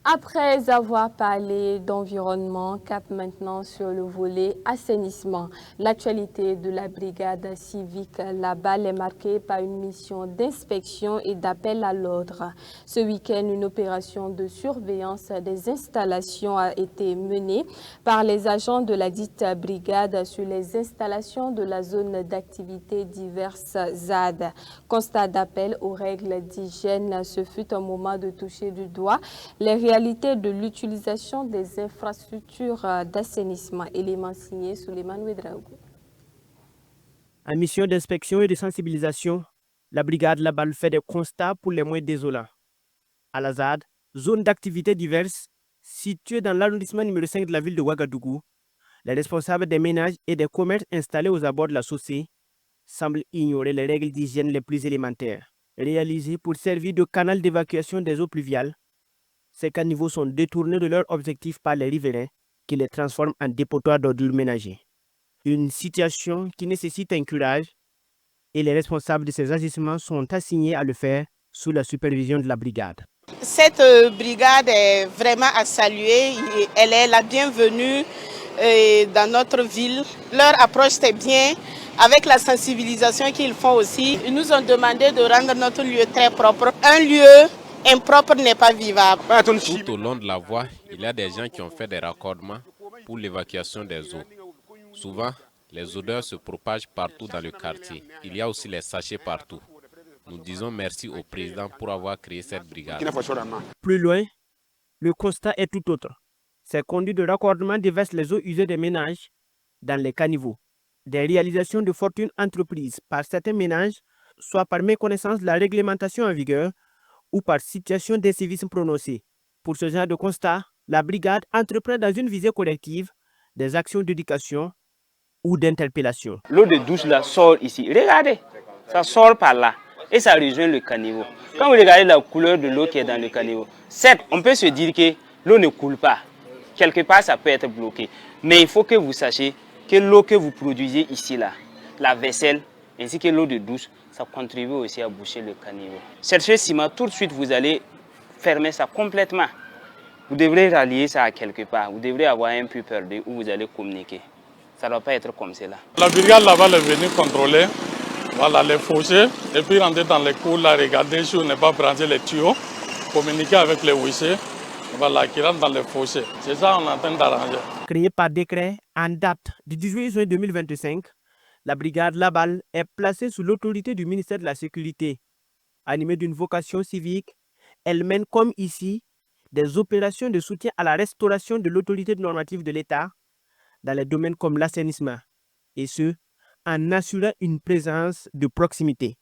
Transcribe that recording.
Après avoir parlé d'environnement, cap maintenant sur le volet assainissement. L'actualité de la brigade civique Labal est marquée par une mission d'inspection et d'appel à l'ordre. Ce week-end, une opération de surveillance des installations a été menée par les agents de la dite brigade sur les installations de la zone d'activité diverses ZAD. Constat d'appel aux règles d'hygiène, ce fut un moment de toucher du doigt les réalités de l'utilisation des infrastructures d'assainissement. Élément signé Souleymane Ouedraogo. En mission d'inspection et de sensibilisation, la brigade Labal fait des constats pour les moins désolants. À la ZAD, zone d'activité diverses, située dans l'arrondissement numéro 5 de la ville de Ouagadougou, les responsables des ménages et des commerces installés aux abords de la chaussée semblent ignorer les règles d'hygiène les plus élémentaires. Réalisées pour servir de canal d'évacuation des eaux pluviales, ces caniveaux sont détournés de leur objectif par les riverains qui les transforment en dépotoirs d'ordures ménagers. Une situation qui nécessite un curage et les responsables de ces agissements sont assignés à le faire sous la supervision de la brigade. Cette brigade est vraiment à saluer, elle est la bienvenue dans notre ville. Leur approche est bien, avec la sensibilisation qu'ils font aussi. Ils nous ont demandé de rendre notre lieu très propre. Un lieu impropre n'est pas vivable. Tout au long de la voie, il y a des gens qui ont fait des raccordements pour l'évacuation des eaux. Souvent, les odeurs se propagent partout dans le quartier. Il y a aussi les sachets partout. Nous disons merci au président pour avoir créé cette brigade. Plus loin, le constat est tout autre. Ces conduits de raccordement déversent les eaux usées des ménages dans les caniveaux. Des réalisations de fortune entreprises par certains ménages, soit par méconnaissance de la réglementation en vigueur ou par situation d'incivisme prononcé. Pour ce genre de constat, la brigade entreprend dans une visée collective des actions d'éducation ou d'interpellation. L'eau de douche là sort ici. Regardez, ça sort par là et ça rejoint le caniveau. Quand vous regardez la couleur de l'eau qui est dans le caniveau, certes, on peut se dire que l'eau ne coule pas. Quelque part, ça peut être bloqué. Mais il faut que vous sachiez que l'eau que vous produisez ici, là, la vaisselle, ainsi que l'eau de douche, ça contribue aussi à boucher le caniveau. Cherchez ciment, tout de suite, vous allez fermer ça complètement. Vous devrez rallier ça à quelque part. Vous devrez avoir un peu perdu où vous allez communiquer. Ça ne doit pas être comme cela. La brigade là-bas est venue contrôler les fossés et puis rentrer dans les cours, là, regarder si on n'est pas branché les tuyaux, communiquer avec les huissiers qui rentrent dans les fossés. C'est ça qu'on est en train d'arranger. Créée par décret en date du 18 juin 2025, la brigade Labal est placée sous l'autorité du ministère de la Sécurité. Animée d'une vocation civique, elle mène comme ici des opérations de soutien à la restauration de l'autorité normative de l'État dans les domaines comme l'assainissement, et ce, en assurant une présence de proximité.